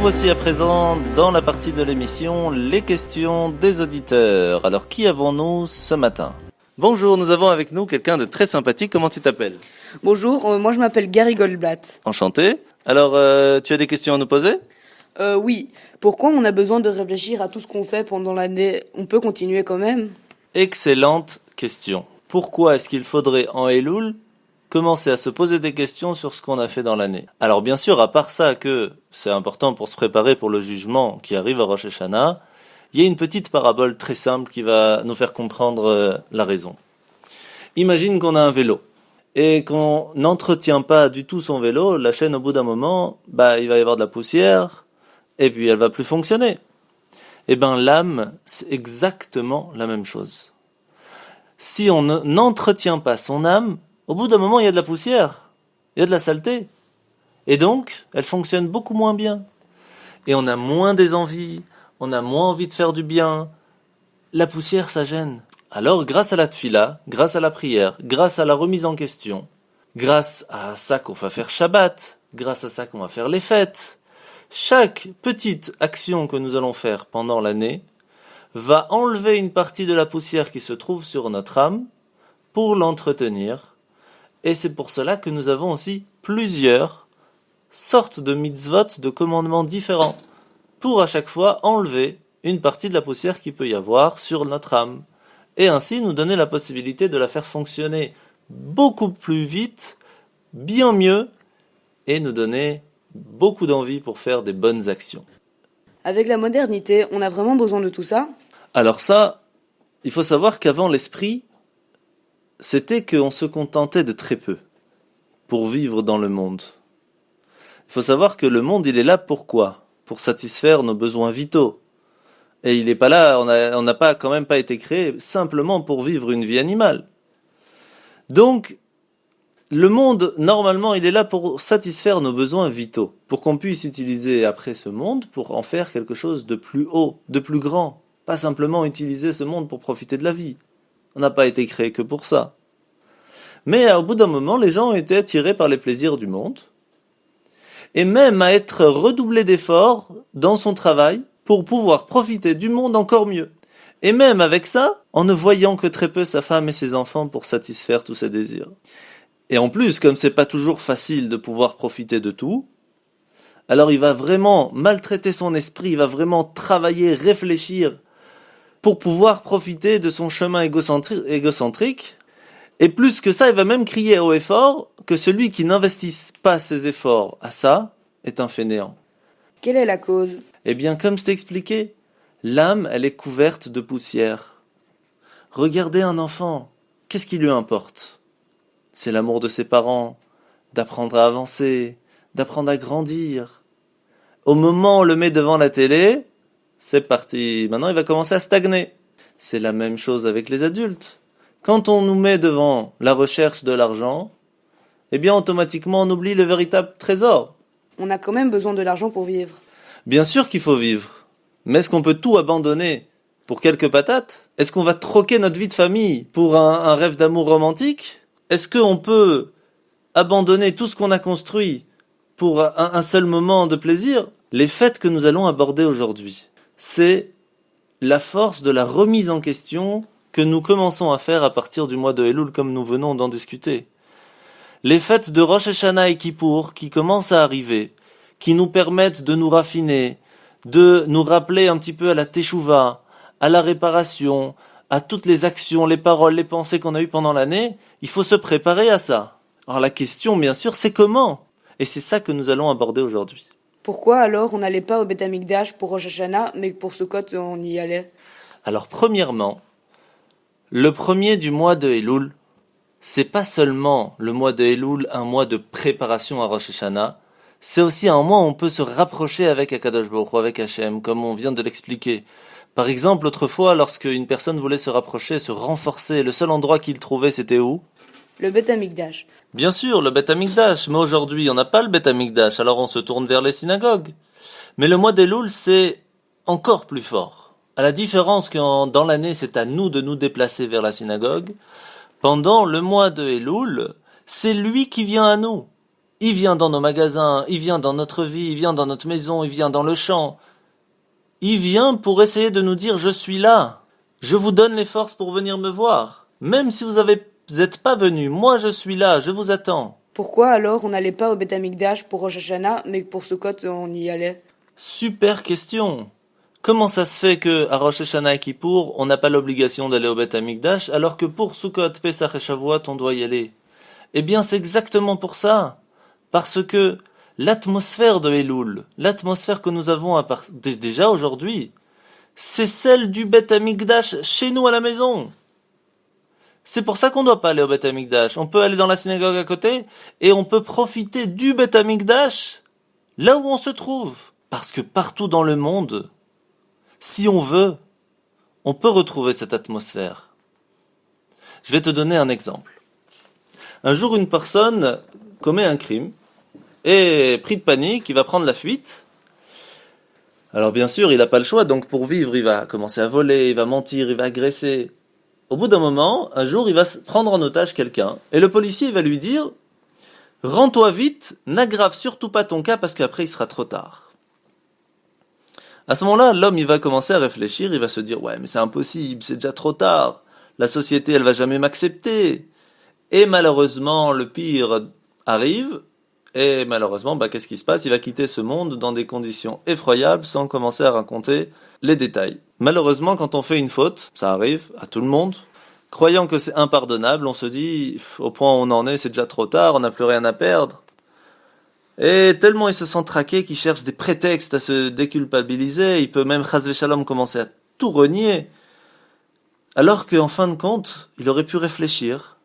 Voici à présent dans la partie de l'émission les questions des auditeurs. Alors qui avons-nous ce matin? Bonjour, nous avons avec nous quelqu'un de très sympathique. Comment tu t'appelles? Bonjour, moi je m'appelle Gary Goldblatt. Enchanté. Alors tu as des questions à nous poser? Oui, pourquoi on a besoin de réfléchir à tout ce qu'on fait pendant l'année? On peut continuer quand même? Excellente question. Pourquoi est-ce qu'il faudrait en Elul commencer à se poser des questions sur ce qu'on a fait dans l'année? Alors bien sûr, à part ça que c'est important pour se préparer pour le jugement qui arrive à Rosh Hashanah, il y a une petite parabole très simple qui va nous faire comprendre la raison. Imagine qu'on a un vélo et qu'on n'entretient pas du tout son vélo, la chaîne au bout d'un moment, il va y avoir de la poussière et puis elle va plus fonctionner. Eh bien l'âme, c'est exactement la même chose. Si on n'entretient pas son âme, au bout d'un moment, il y a de la poussière, il y a de la saleté. Et donc, elle fonctionne beaucoup moins bien. Et on a moins des envies, on a moins envie de faire du bien. la poussière, ça gêne. Alors, grâce à la tfila, grâce à la prière, grâce à la remise en question, grâce à ça qu'on va faire Shabbat, grâce à ça qu'on va faire les fêtes, chaque petite action que nous allons faire pendant l'année va enlever une partie de la poussière qui se trouve sur notre âme pour l'entretenir. Et c'est pour cela que nous avons aussi plusieurs sortes de mitzvot, de commandements différents, pour à chaque fois enlever une partie de la poussière qu'il peut y avoir sur notre âme. Et ainsi nous donner la possibilité de la faire fonctionner beaucoup plus vite, bien mieux, et nous donner beaucoup d'envie pour faire des bonnes actions. Avec la modernité, on a vraiment besoin de tout ça? Alors ça, il faut savoir qu'avant l'esprit, c'était qu'on se contentait de très peu pour vivre dans le monde. Il faut savoir que le monde, il est là pourquoi? Pour satisfaire nos besoins vitaux. Et il n'est pas là, on n'a pas quand même pas été créé simplement pour vivre une vie animale. Donc, le monde, normalement, il est là pour satisfaire nos besoins vitaux, pour qu'on puisse utiliser après ce monde pour en faire quelque chose de plus haut, de plus grand. Pas simplement utiliser ce monde pour profiter de la vie. On n'a pas été créé que pour ça. Mais au bout d'un moment, les gens ont été attirés par les plaisirs du monde, et même à être redoublés d'efforts dans son travail pour pouvoir profiter du monde encore mieux. Et même avec ça, en ne voyant que très peu sa femme et ses enfants pour satisfaire tous ses désirs. Et en plus, comme c'est pas toujours facile de pouvoir profiter de tout, alors il va vraiment maltraiter son esprit, il va vraiment travailler, réfléchir pour pouvoir profiter de son chemin égocentrique. Et plus que ça, il va même crier haut et fort que celui qui n'investisse pas ses efforts à ça est un fainéant. Quelle est la cause? Eh bien, comme je t'ai expliqué, l'âme, elle est couverte de poussière. Regardez un enfant, qu'est-ce qui lui importe? C'est l'amour de ses parents, d'apprendre à avancer, d'apprendre à grandir. Au moment où on le met devant la télé, c'est parti. Maintenant, il va commencer à stagner. C'est la même chose avec les adultes. Quand on nous met devant la recherche de l'argent, eh bien, automatiquement, on oublie le véritable trésor. On a quand même besoin de l'argent pour vivre. Bien sûr qu'il faut vivre. Mais est-ce qu'on peut tout abandonner pour quelques patates? Est-ce qu'on va troquer notre vie de famille pour un rêve d'amour romantique? Est-ce qu'on peut abandonner tout ce qu'on a construit pour un seul moment de plaisir? Les fêtes que nous allons aborder aujourd'hui, c'est la force de la remise en question que nous commençons à faire à partir du mois de Elul, comme nous venons d'en discuter. Les fêtes de Rosh Hashanah et Kippour qui commencent à arriver, qui nous permettent de nous raffiner, de nous rappeler un petit peu à la teshuva, à la réparation, à toutes les actions, les paroles, les pensées qu'on a eues pendant l'année, il faut se préparer à ça. Alors la question, bien sûr, c'est comment? Et c'est ça que nous allons aborder aujourd'hui. Pourquoi alors on n'allait pas au Beth Amikdash pour Rosh Hashanah, mais pour Sukkot on y allait? Alors premièrement, le premier du mois de Elul, c'est pas seulement le mois de Elul, un mois de préparation à Rosh Hashanah, c'est aussi un mois où on peut se rapprocher avec Akadosh Baruch Hu, avec Hachem, comme on vient de l'expliquer. Par exemple, autrefois, lorsque une personne voulait se rapprocher, se renforcer, le seul endroit qu'il trouvait, c'était où? Le Beth Amikdash. Bien sûr, le Beth Amikdash, mais aujourd'hui, on n'a pas le Beth Amikdash, alors on se tourne vers les synagogues. Mais le mois d'Elul, c'est encore plus fort. À la différence que dans l'année, c'est à nous de nous déplacer vers la synagogue, pendant le mois de Elul, c'est lui qui vient à nous. Il vient dans nos magasins, il vient dans notre vie, il vient dans notre maison, il vient dans le champ. Il vient pour essayer de nous dire « Je suis là, je vous donne les forces pour venir me voir. Même si vous n'êtes pas venus, moi je suis là, je vous attends. » Pourquoi alors on n'allait pas au Beth Amikdash pour Rosh Hashanah, mais pour Sukkot on y allait? Super question. Comment ça se fait que à Rosh Hashanah et Kippour, on n'a pas l'obligation d'aller au Beth Amikdash, alors que pour Sukkot, Pesach et Shavuot, on doit y aller? Eh bien, c'est exactement pour ça. Parce que l'atmosphère de Elul, l'atmosphère que nous avons déjà aujourd'hui, c'est celle du Beth Amikdash chez nous à la maison. C'est pour ça qu'on ne doit pas aller au Beth Amikdash. On peut aller dans la synagogue à côté et on peut profiter du Beth Amikdash là où on se trouve. Parce que partout dans le monde, si on veut, on peut retrouver cette atmosphère. Je vais te donner un exemple. Un jour, une personne commet un crime et, pris de panique, il va prendre la fuite. Alors bien sûr, il n'a pas le choix, donc pour vivre, il va commencer à voler, il va mentir, il va agresser. Au bout d'un moment, un jour, il va prendre en otage quelqu'un, et le policier va lui dire « Rends-toi vite, n'aggrave surtout pas ton cas parce qu'après il sera trop tard. » À ce moment-là, l'homme il va commencer à réfléchir, il va se dire « Ouais, mais c'est impossible, c'est déjà trop tard. La société, elle va jamais m'accepter. » Et malheureusement, le pire arrive, et malheureusement, qu'est-ce qui se passe? Il va quitter ce monde dans des conditions effroyables sans commencer à raconter les détails. Malheureusement, quand on fait une faute, ça arrive à tout le monde, croyant que c'est impardonnable, on se dit, au point où on en est, c'est déjà trop tard, on n'a plus rien à perdre. Et tellement il se sent traqué qu'il cherche des prétextes à se déculpabiliser, il peut même, chas v'shalom, commencer à tout renier. Alors qu'en fin de compte, il aurait pu réfléchir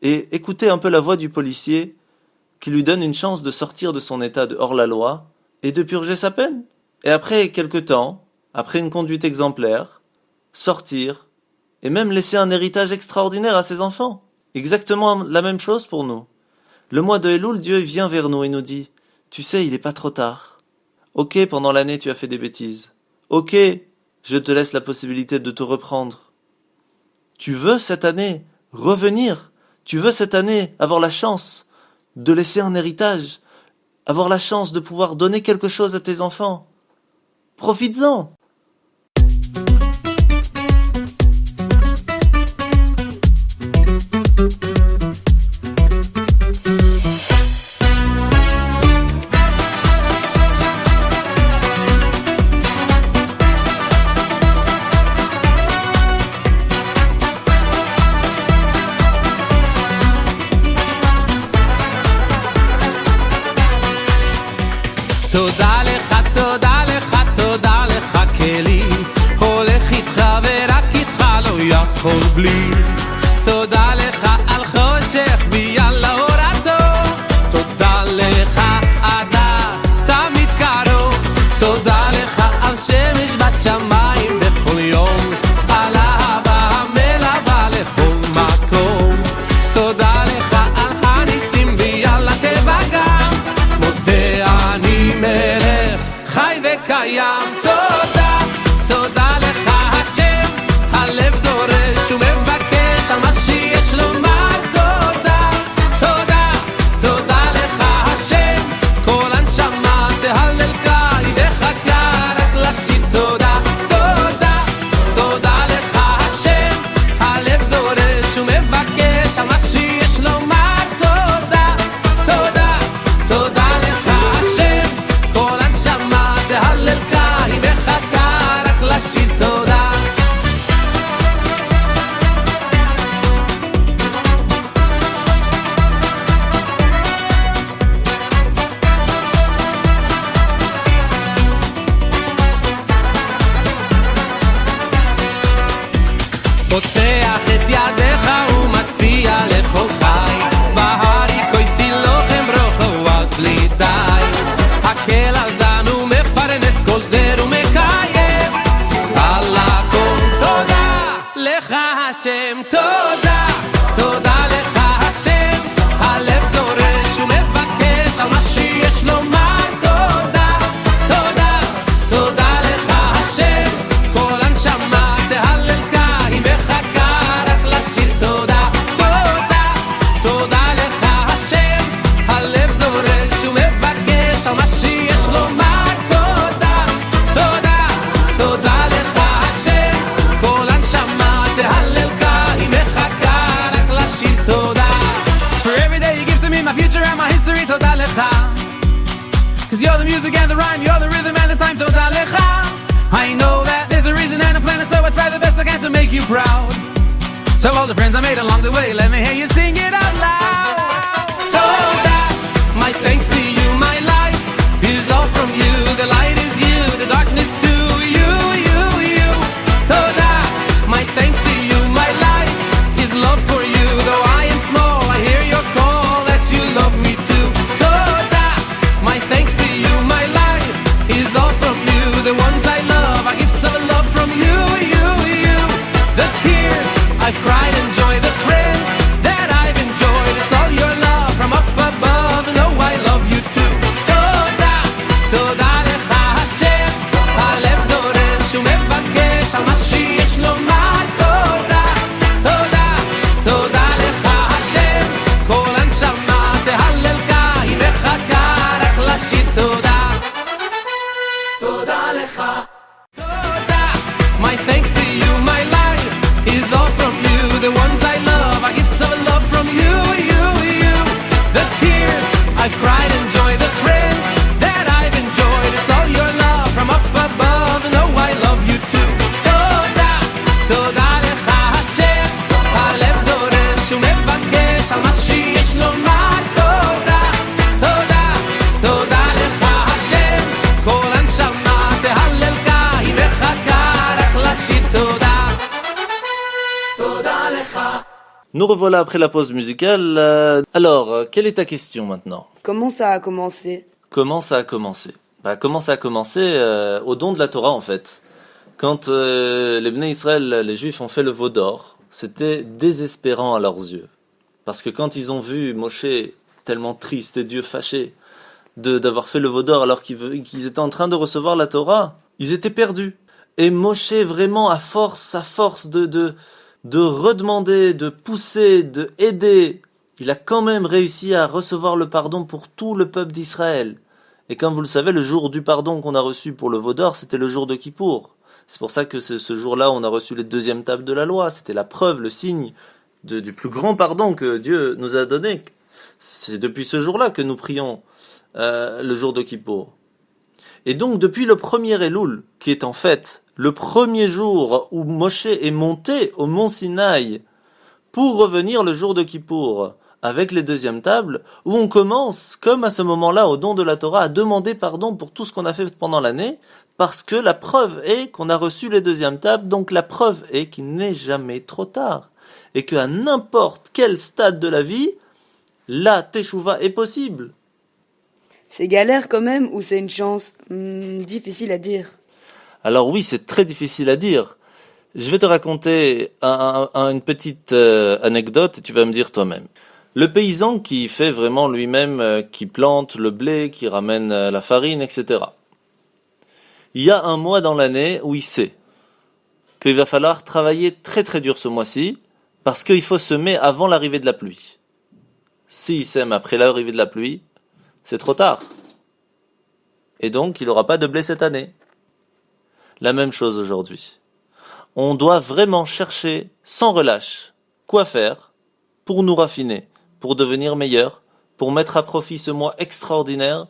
et écouter un peu la voix du policier qui lui donne une chance de sortir de son état de hors-la-loi et de purger sa peine. Et après quelque temps, après une conduite exemplaire, sortir et même laisser un héritage extraordinaire à ses enfants. Exactement la même chose pour nous. Le mois de Elul, Dieu vient vers nous et nous dit « Tu sais, il n'est pas trop tard. Ok, pendant l'année, tu as fait des bêtises. Ok, je te laisse la possibilité de te reprendre. Tu veux cette année revenir. Tu veux cette année avoir la chance de laisser un héritage, avoir la chance de pouvoir donner quelque chose à tes enfants. Profites-en. » תודה לך, תודה לך, תודה לך כלי הולך איתך ורק איתך לא יכול בלי תודה לך על חושך ויאללה אור הטוב תודה לך, אתה תמיד קרוב תודה לך על שמש בשמיים בכל יום על אהבה המלווה לכל מקום תודה לך על הניסים ויאללה טבע גם מודה אני מלך חי וקיים תודה, תודה לך השם הלב דורש ומבקש על מה שיש לומר תודה, תודה, תודה לך השם כל הנשמה תהלל קי וחכה רק לשיר תודה, תודה, תודה לך השם הלב דורש ומבקש על מה שיש לומר תודה, תודה, תודה לך השם כל הנשמה תהלל קי וחכה רק לשיר תודה פותח את ידיך ומשפיע לכל חי בהרי כויסי לוחם רוחו על כלי די הקל על זן ומפרנס גוזר ומקיים על הכל תודה לך השם תודה, תודה לך השם הלב דורש ומבקש על מה שיש לומר תודה, תודה, תודה לך השם כל הנשמה תהלל קי וחכה רק לשיר תודה, תודה, תודה לך השם הלב דורש ומבקש על מה שיש לומר תודה, תודה, תודה לך השם כל הנשמה תהלל קי וחכה רק לשיר תודה For every day you give to me my future and my history תודה לך Cause you're the music and the rhyme, you're the rhythm and the time תודה לך I know that there's a reason and a planet so I try the best I can to make you proud So all the friends I made along the way let me hear you sing it out loud תודה, my thanks to you, my life is all from you The light is you, the darkness too You, you, you תודה, my thanks to you, my life is love for you Though I am small, I hear your call that you love me too תודה, my thanks to you, my life is all from you The ones I love, are gifts of love from you, you, you The tears I've cried and joy, the friends that Nous revoilà après la pause musicale. Alors, quelle est ta question maintenant? Comment ça a commencé? Comment ça a commencé? Comment ça a commencé au don de la Torah en fait. Quand les Bnei Israël, les Juifs ont fait le veau d'or, c'était désespérant à leurs yeux. Parce que quand ils ont vu Moshe tellement triste et Dieu fâché d'avoir fait le veau d'or alors qu'ils étaient en train de recevoir la Torah, ils étaient perdus. Et Moshe vraiment à force de redemander, de pousser, de aider, il a quand même réussi à recevoir le pardon pour tout le peuple d'Israël. Et comme vous le savez, le jour du pardon qu'on a reçu pour le veau d'or, c'était le jour de Kippour. C'est pour ça que ce jour-là, on a reçu les deuxièmes tables de la loi. C'était la preuve, le signe du plus grand pardon que Dieu nous a donné. C'est depuis ce jour-là que nous prions le jour de Kippour. Et donc, depuis le premier Elul, qui est en fait le premier jour où Moshe est monté au mont Sinaï pour revenir le jour de Kippour avec les deuxièmes tables, où on commence, comme à ce moment-là, au don de la Torah, à demander pardon pour tout ce qu'on a fait pendant l'année, parce que la preuve est qu'on a reçu les deuxièmes tables, donc la preuve est qu'il n'est jamais trop tard. Et qu'à n'importe quel stade de la vie, la teshuva est possible. C'est galère quand même ou c'est une chance? Difficile à dire. Alors oui, c'est très difficile à dire. Je vais te raconter une petite anecdote et tu vas me dire toi-même. Le paysan qui fait vraiment lui-même, qui plante le blé, qui ramène la farine, etc. Il y a un mois dans l'année où il sait qu'il va falloir travailler très très dur ce mois-ci parce qu'il faut semer avant l'arrivée de la pluie. S'il sème après l'arrivée de la pluie, c'est trop tard. Et donc, il n'aura pas de blé cette année. La même chose aujourd'hui. On doit vraiment chercher sans relâche quoi faire pour nous raffiner, pour devenir meilleur, pour mettre à profit ce mois extraordinaire,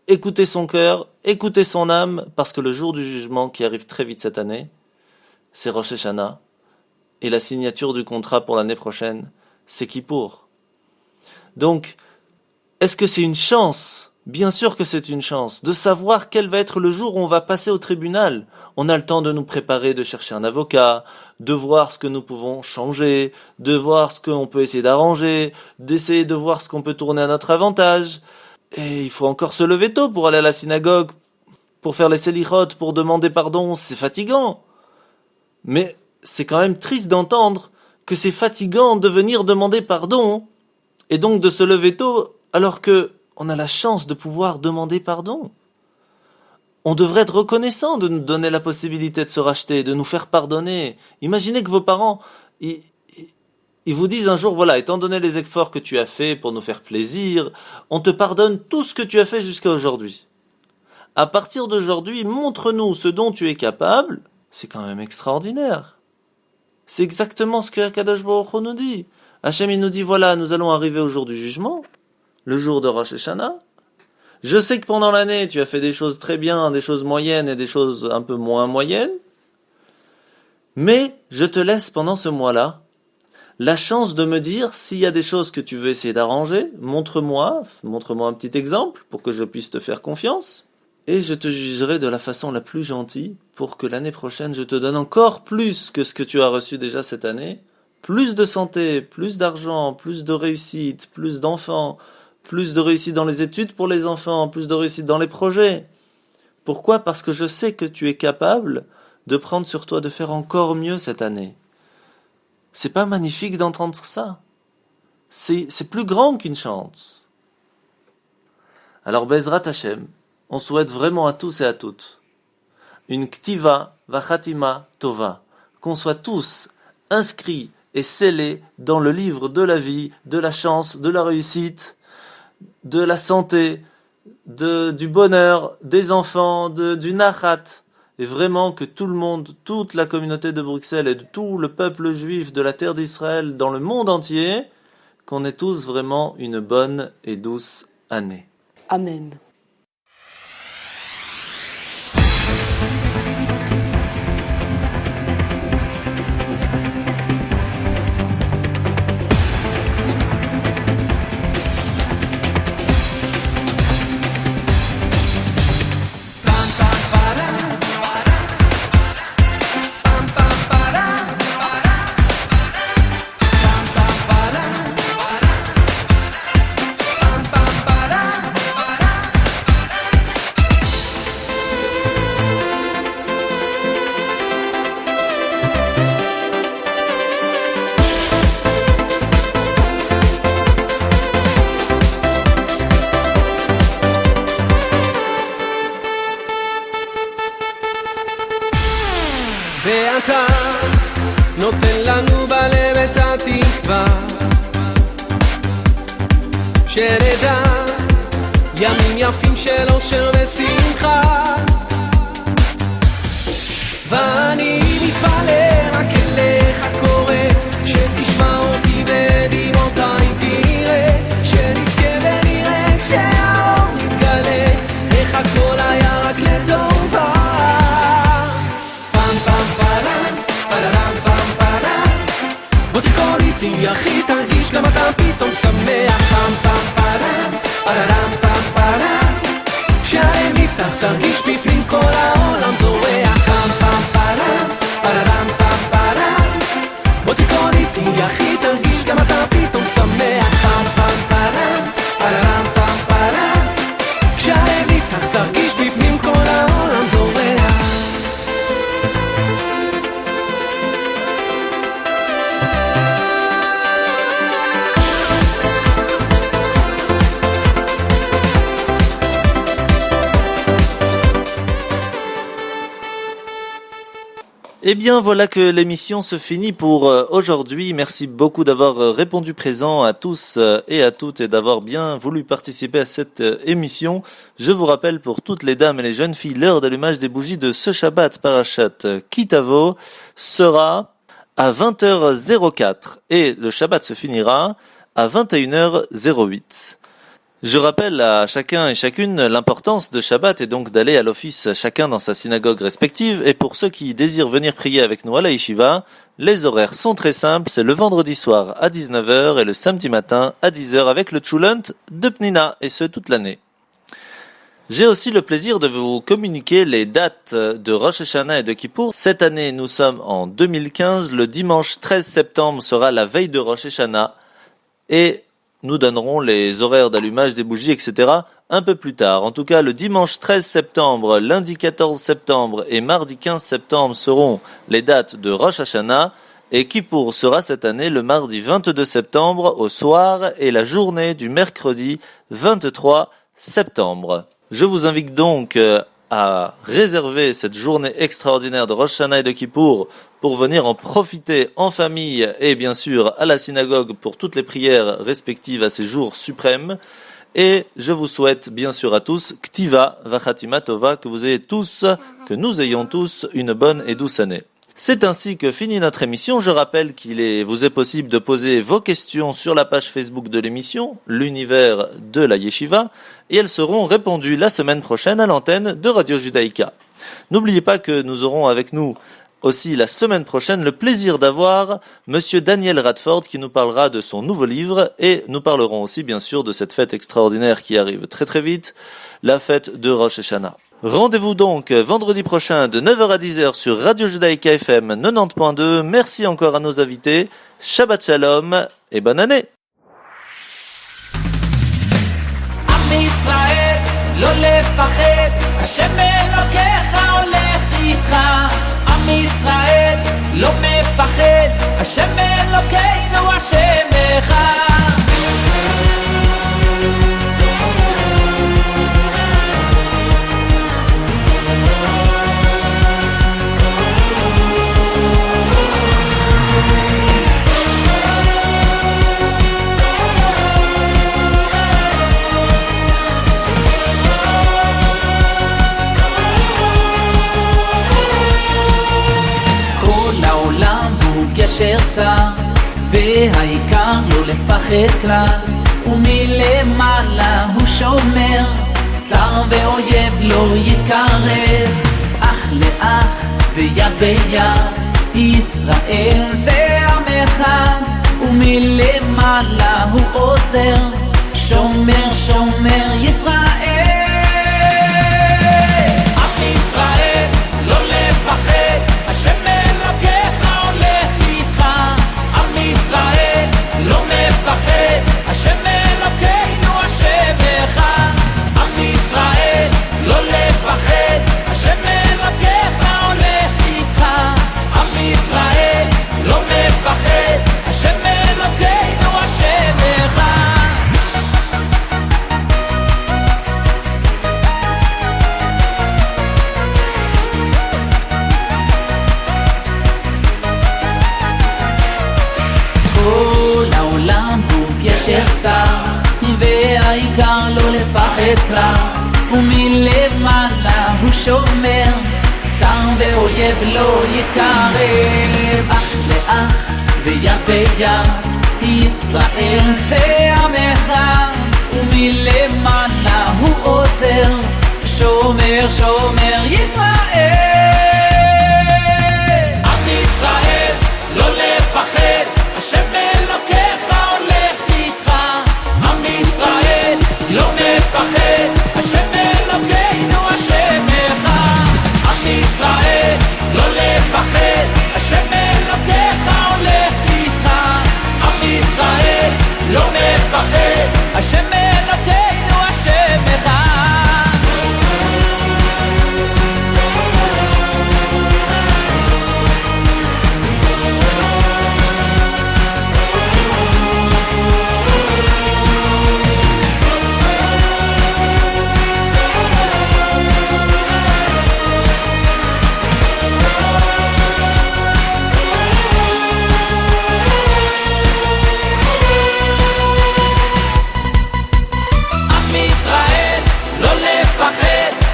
écouter son cœur, écouter son âme, parce que le jour du jugement qui arrive très vite cette année, c'est Rosh Hashanah, et la signature du contrat pour l'année prochaine, c'est Kippour. Donc, est-ce que c'est une chance? Bien sûr que c'est une chance de savoir quel va être le jour où on va passer au tribunal. On a le temps de nous préparer, de chercher un avocat, de voir ce que nous pouvons changer, de voir ce qu'on peut essayer d'arranger, d'essayer de voir ce qu'on peut tourner à notre avantage. Et il faut encore se lever tôt pour aller à la synagogue, pour faire les selichot, pour demander pardon, c'est fatigant. Mais c'est quand même triste d'entendre que c'est fatigant de venir demander pardon, et donc de se lever tôt, alors que on a la chance de pouvoir demander pardon. On devrait être reconnaissant de nous donner la possibilité de se racheter, de nous faire pardonner. Imaginez que vos parents, ils vous disent un jour, voilà, étant donné les efforts que tu as faits pour nous faire plaisir, on te pardonne tout ce que tu as fait jusqu'à aujourd'hui. À partir d'aujourd'hui, montre-nous ce dont tu es capable. C'est quand même extraordinaire. C'est exactement ce que Akadosh Baruch Hu nous dit. Hachem, il nous dit, voilà, nous allons arriver au jour du jugement, le jour de Rosh Hashanah. Je sais que pendant l'année, tu as fait des choses très bien, des choses moyennes et des choses un peu moins moyennes. Mais je te laisse pendant ce mois-là la chance de me dire s'il y a des choses que tu veux essayer d'arranger. Montre-moi un petit exemple pour que je puisse te faire confiance. Et je te jugerai de la façon la plus gentille pour que l'année prochaine, je te donne encore plus que ce que tu as reçu déjà cette année. Plus de santé, plus d'argent, plus de réussite, plus d'enfants, plus de réussite dans les études pour les enfants, plus de réussite dans les projets. Pourquoi? Parce que je sais que tu es capable de prendre sur toi de faire encore mieux cette année. C'est pas magnifique d'entendre ça? C'est plus grand qu'une chance. Alors Bezrat Hashem, on souhaite vraiment à tous et à toutes une Ktiva Vachatima Tova, qu'on soit tous inscrits et scellés dans le livre de la vie, de la chance, de la réussite, de la santé, du bonheur, des enfants, du nachat, et vraiment que tout le monde, toute la communauté de Bruxelles et de tout le peuple juif de la terre d'Israël dans le monde entier, qu'on ait tous vraiment une bonne et douce année. Amen. ואתה נותן לנו בלב את התקווה שנדע ימים יפים של אושר ושמחה ואני מתפלל רק אליך קורא שתשמע אותי בדמעותיי תראה שנזכה ונראה כשהאור מתגלה איך הכל היה רק לטובה פם פם פרם פרם פם פרם בוא תרקוד איתי אחי תרגיש גם אתה פתאום שמח פם פם פרם פרם פם פרם כשהלב נפתח תרגיש בפנים כל העולם זורח פם פם פרם פרם פם פרם בוא תרקוד איתי אחי תרגיש גם אתה פתאום שמח פם פם פרם פרם פם פרם כשהלב נפתח תרגיש בפנים כל העולם זורח Eh bien, voilà que l'émission se finit pour aujourd'hui. Merci beaucoup d'avoir répondu présent à tous et à toutes et d'avoir bien voulu participer à cette émission. Je vous rappelle pour toutes les dames et les jeunes filles, l'heure d'allumage des bougies de ce Shabbat Parashat Kitavo sera à 20h04 et le Shabbat se finira à 21h08. Je rappelle à chacun et chacune l'importance de Shabbat et donc d'aller à l'office chacun dans sa synagogue respective. Et pour ceux qui désirent venir prier avec nous à la Yeshiva, les horaires sont très simples. C'est le vendredi soir à 19h et le samedi matin à 10h avec le Tchoulant de Pnina et ce toute l'année. J'ai aussi le plaisir de vous communiquer les dates de Rosh Hashanah et de Kippour. Cette année, nous sommes en 2015. Le dimanche 13 septembre sera la veille de Rosh Hashanah et nous donnerons les horaires d'allumage des bougies, etc. un peu plus tard. En tout cas, le dimanche 13 septembre, lundi 14 septembre et mardi 15 septembre seront les dates de Rosh Hashanah. Et Kippour sera cette année le mardi 22 septembre au soir et la journée du mercredi 23 septembre. Je vous invite donc à réserver cette journée extraordinaire de Rosh Hashanah et de Kippour pour venir en profiter en famille et bien sûr à la synagogue pour toutes les prières respectives à ces jours suprêmes. Et je vous souhaite bien sûr à tous Ktiva Vachatima Tova, que vous ayez tous, que nous ayons tous une bonne et douce année. C'est ainsi que finit notre émission. Je rappelle qu'il vous est possible de poser vos questions sur la page Facebook de l'émission, l'univers de la Yeshiva, et elles seront répondues la semaine prochaine à l'antenne de Radio Judaïka. N'oubliez pas que nous aurons avec nous aussi la semaine prochaine le plaisir d'avoir Monsieur Daniel Radford qui nous parlera de son nouveau livre et nous parlerons aussi bien sûr de cette fête extraordinaire qui arrive très très vite, la fête de Rosh Hashanah. Rendez-vous donc vendredi prochain de 9h à 10h sur Radio Judaïka FM 90.2. Merci encore à nos invités. Shabbat Shalom et bonne année. עם ישראל, לא לפחד, השם אלוקיך הולך איתך. עם ישראל, לא מפחד, השם אלוקינו השם אחד. גשר צר, והעיקר לא לפחד כלל, ומלמעלה הוא שומר, צר ואויב לא יתקרב, אח לאח ויד ביד, ישראל זה עם אחד, ומלמעלה הוא עוזר, שומר שומר ישראל. עם ישראל לא לפחד, השם אלוקיך הולך איתך. עם ישראל לא מפחד, השם אלוקינו השם אחד. עם ישראל לא לפחד, השם אלוקיך הולך איתך. עם ישראל לא מפחד, השם אלוקינו השם אחד. העיקר לא לפחד כלל, ומלמעלה הוא שומר, צר ואויב לא יתקרב. אח לאח ויד ביד, ישראל זה עמך, ומלמעלה הוא עוזר, שומר שומר ישראל. עם ישראל לא לפחד, השם אלוקיך הולך איתך. עם ישראל לא מפחד, השם אלוקינו השם אחד. עם ישראל לא לפחד, השם אלוקיך הולך איתך. עם ישראל לא מפחד, השם אלוקינו השם אחד.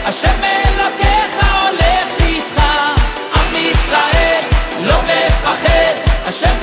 השם אלוקיך הולך איתך. עם ישראל לא מפחד, השם